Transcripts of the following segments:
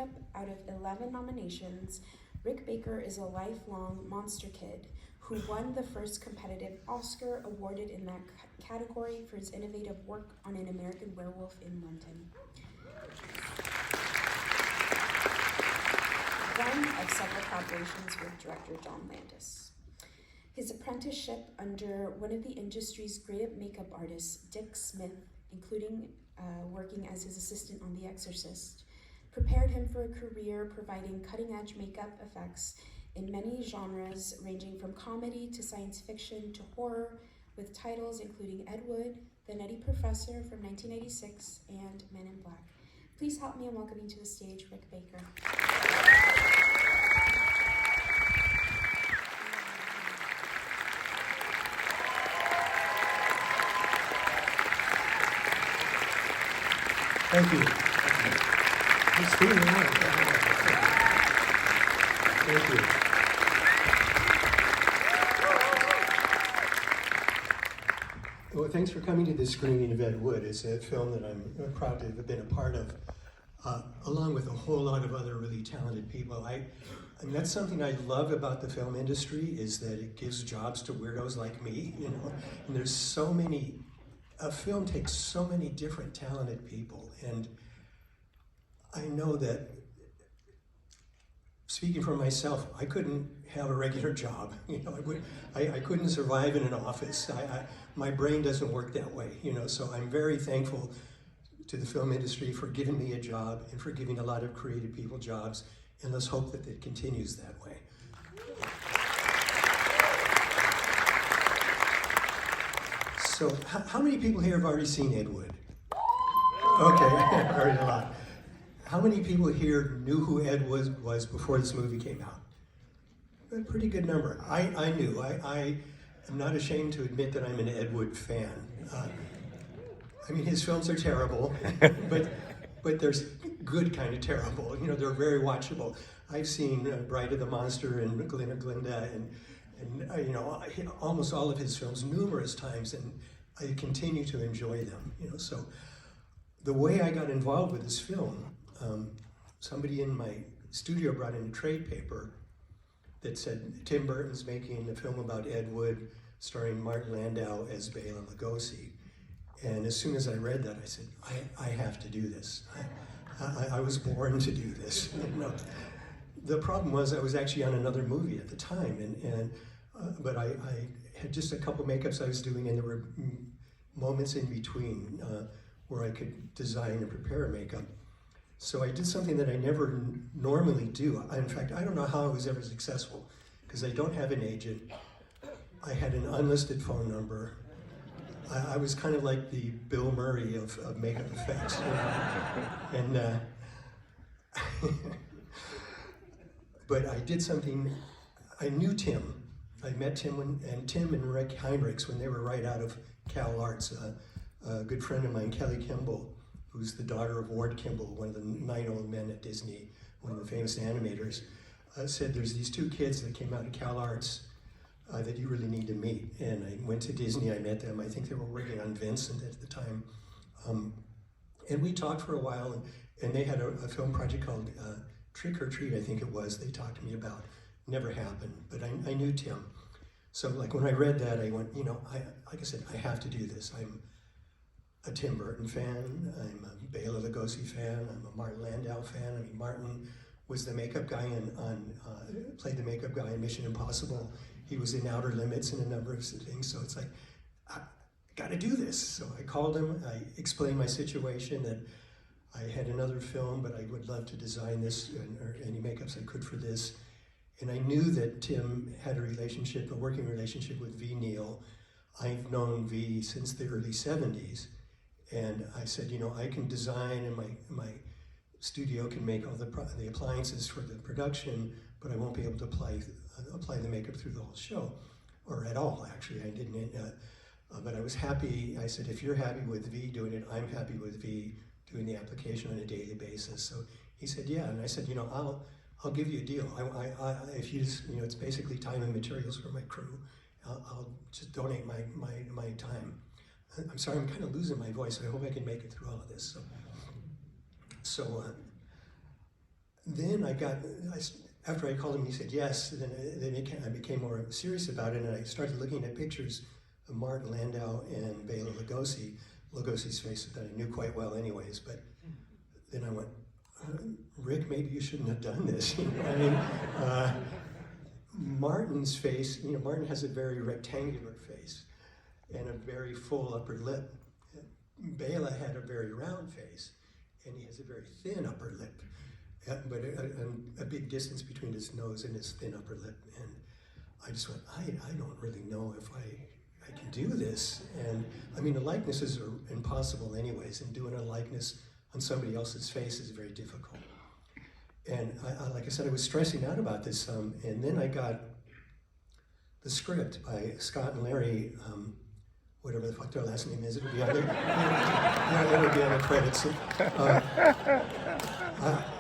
makeup, out of 11 nominations, Rick Baker is a lifelong monster kid who won the first competitive Oscar awarded in that category for his innovative work on An American Werewolf in London. One of several collaborations with director John Landis. His apprenticeship under one of the industry's great makeup artists, Dick Smith, including working as his assistant on The Exorcist, prepared him for a career providing cutting-edge makeup effects in many genres, ranging from comedy to science fiction to horror, with titles including Ed Wood, The Nutty Professor from 1986, and Men in Black. Please help me in welcoming to the stage Rick Baker. Thank you. It's being on. Thank you. Well, thanks for coming to this screening of Ed Wood. It's a film that I'm proud to have been a part of, along with a whole lot of other really talented people. And that's something I love about the film industry, is that it gives jobs to weirdos like me, you know. And there's so many. A film takes so many different talented people, and I know that, speaking for myself, I couldn't have a regular job. You know, I couldn't survive in an office. My brain doesn't work that way. You know, so I'm very thankful to the film industry for giving me a job and for giving a lot of creative people jobs, and let's hope that it continues that way. So, how many people here have already seen Ed Wood? Okay, already a lot. How many people here knew who Ed Wood was before this movie came out? A pretty good number. I knew. I am not ashamed to admit that I'm an Ed Wood fan. I mean, his films are terrible, but there's good kind of terrible. You know, they're very watchable. I've seen Bride of the Monster and Glinda and you know, almost all of his films numerous times, and I continue to enjoy them. You know, so the way I got involved with this film, somebody in my studio brought in a trade paper that said Tim Burton's making a film about Ed Wood, starring Martin Landau as Bela Lugosi. And as soon as I read that, I said, I have to do this. I was born to do this. You know? The problem was I was actually on another movie at the time, but I had just a couple makeups I was doing, and there were moments in between where I could design and prepare a makeup. So I did something that I never normally do. In fact, I don't know how I was ever successful, because I don't have an agent. I had an unlisted phone number. I was kind of like the Bill Murray of makeup effects. You know? And but I did something. I knew Tim. I met Tim and Tim and Rick Heinrichs when they were right out of Cal Arts. A good friend of mine, Kelly Kimball, who's the daughter of Ward Kimball, one of the 9 old men at Disney, one of the famous animators, said there's these 2 kids that came out of Cal Arts that you really need to meet. And I went to Disney, I met them. I think they were working on Vincent at the time. And we talked for a while, and they had a film project called Trick or Treat, I think it was, they talked to me about. Never happened, but I knew Tim. So like when I read that, I went, you know, like I said, I have to do this. I'm a Tim Burton fan, I'm a Bela Lugosi fan, I'm a Martin Landau fan. I mean, Martin was the makeup guy played the makeup guy in Mission Impossible. He was in Outer Limits and a number of things, so it's like, I gotta do this. So I called him, I explained my situation, that I had another film, but I would love to design this, or any makeups I could for this. And I knew that Tim had a working relationship with V. Neal. I've known V since the early 70s. And I said, you know, I can design, and my studio can make all the appliances for the production, but I won't be able to apply the makeup through the whole show, or at all, actually. I didn't, but I was happy. I said, if you're happy with V doing it, I'm happy with V doing the application on a daily basis. So he said, yeah. And I said, you know, I'll give you a deal. If you just, you know, it's basically time and materials for my crew. I'll just donate my time. I'm sorry, I'm kind of losing my voice. I hope I can make it through all of this. So then after I called him, he said yes. Then I became more serious about it, and I started looking at pictures of Martin Landau and Bela Lugosi. Lugosi's face that I knew quite well anyways, but then I went, Rick, maybe you shouldn't have done this. I mean, Martin's face, Martin has a very rectangular face and a very full upper lip. Bela had a very round face, and he has a very thin upper lip, but a big distance between his nose and his thin upper lip. And I just went, I don't really know if I can do this. And I mean, the likenesses are impossible anyways, and doing a likeness on somebody else's face is very difficult. And like I said, I was stressing out about this, and then I got the script by Scott and Larry, whatever the fuck their last name is. It'll be on the credits.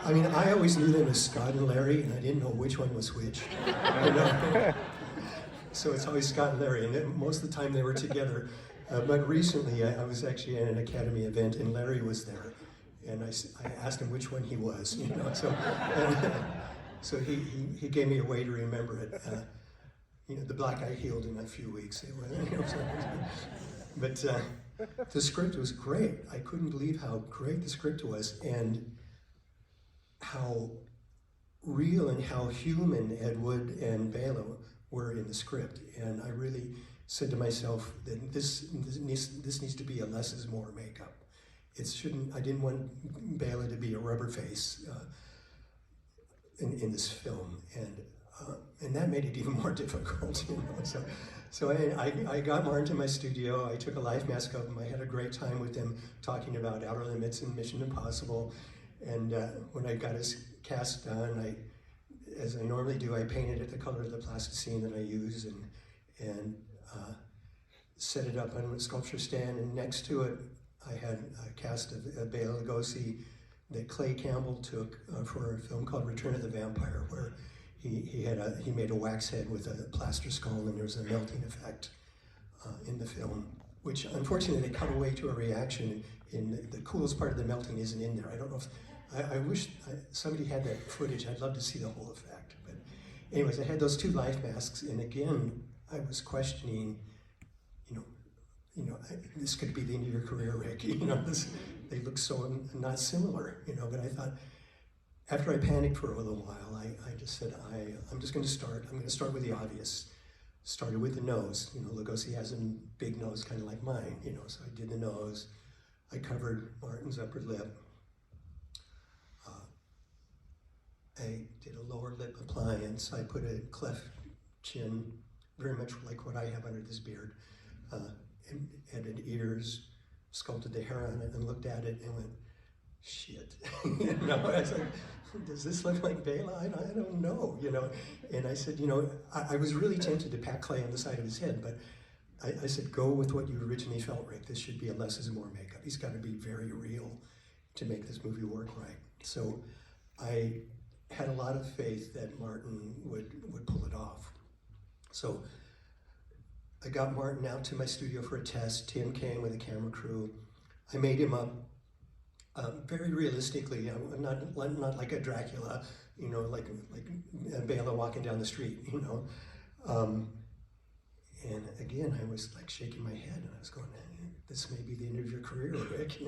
I mean, I always knew them as Scott and Larry, and I didn't know which one was which. So it's always Scott and Larry, and most of the time they were together. But recently, I was actually at an Academy event, and Larry was there. And I asked him which one he was, so he gave me a way to remember it. The black eye healed in a few weeks. But the script was great. I couldn't believe how great the script was, and how real and how human Ed Wood and Bela were in the script. And I really said to myself that this needs to be a less is more makeup. I didn't want Bela to be a rubber face in this film, and that made it even more difficult. So I got Martin to my studio. I took a life mask of him. I had a great time with him talking about Outer Limits and Mission Impossible. And when I got his cast done, as I normally do, I painted it the color of the plasticine that I use, and set it up on a sculpture stand, and next to it I had a cast of Bela Lugosi that Clay Campbell took for a film called Return of the Vampire, where he made a wax head with a plaster skull, and there was a melting effect in the film, which unfortunately they cut away to a reaction. In the coolest part of the melting isn't in there. I don't know if I wish somebody had that footage. I'd love to see the whole effect. But anyways, I had those two life masks, and again I was questioning. This could be the end of your career, Rick. They look so not similar, But I thought, after I panicked for a little while, I just said, I'm just going to start. I'm going to start with the obvious. Started with the nose. Lugosi has a big nose, kind of like mine. So I did the nose. I covered Martin's upper lip. I did a lower lip appliance. I put a cleft chin, very much like what I have under this beard. And added ears, sculpted the hair on it, and looked at it and went, shit. I was like, does this look like Bela? I don't know, And I said, I was really tempted to pat Clay on the side of his head, but I said, go with what you originally felt, Rick. This should be a less is more makeup. He's got to be very real to make this movie work right. So I had a lot of faith that Martin would pull it off. So I got Martin out to my studio for a test. Tim came with a camera crew. I made him up very realistically, not like a Dracula, like Bela walking down the street, And again, I was like shaking my head, and I was going, this may be the end of your career, Rick.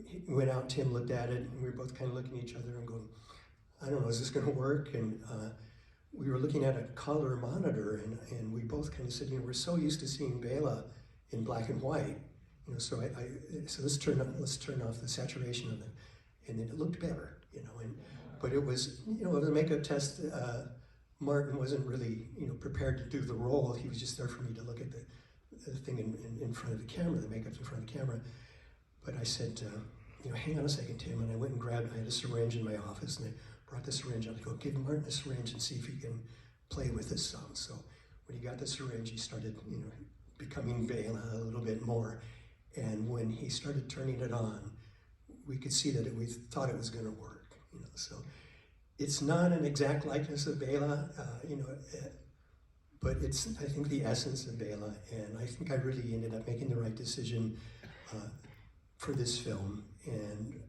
He went out, Tim looked at it, and we were both kind of looking at each other and going, I don't know, is this going to work? And we were looking at a color monitor, and we both kind of said, we're so used to seeing Bela in black and white, so let's turn off the saturation of it, and then it looked better, but it was, of the makeup test, Martin wasn't really, prepared to do the role. He was just there for me to look at the thing in front of the camera, the makeup's in front of the camera. But I said, hang on a second, Tim, and I went and I had a syringe in my office, and I brought the syringe out. I go, give Martin a syringe and see if he can play with this some. So when he got the syringe, he started, becoming Bela a little bit more. And when he started turning it on, we could see that we thought it was going to work. So it's not an exact likeness of Bela, but it's, I think, the essence of Bela. And I think I really ended up making the right decision for this film. And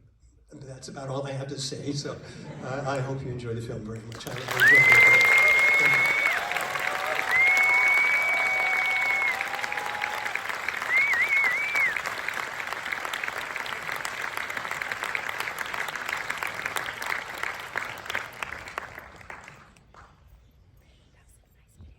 that's about all I have to say. So I hope you enjoy the film very much. I enjoyed it.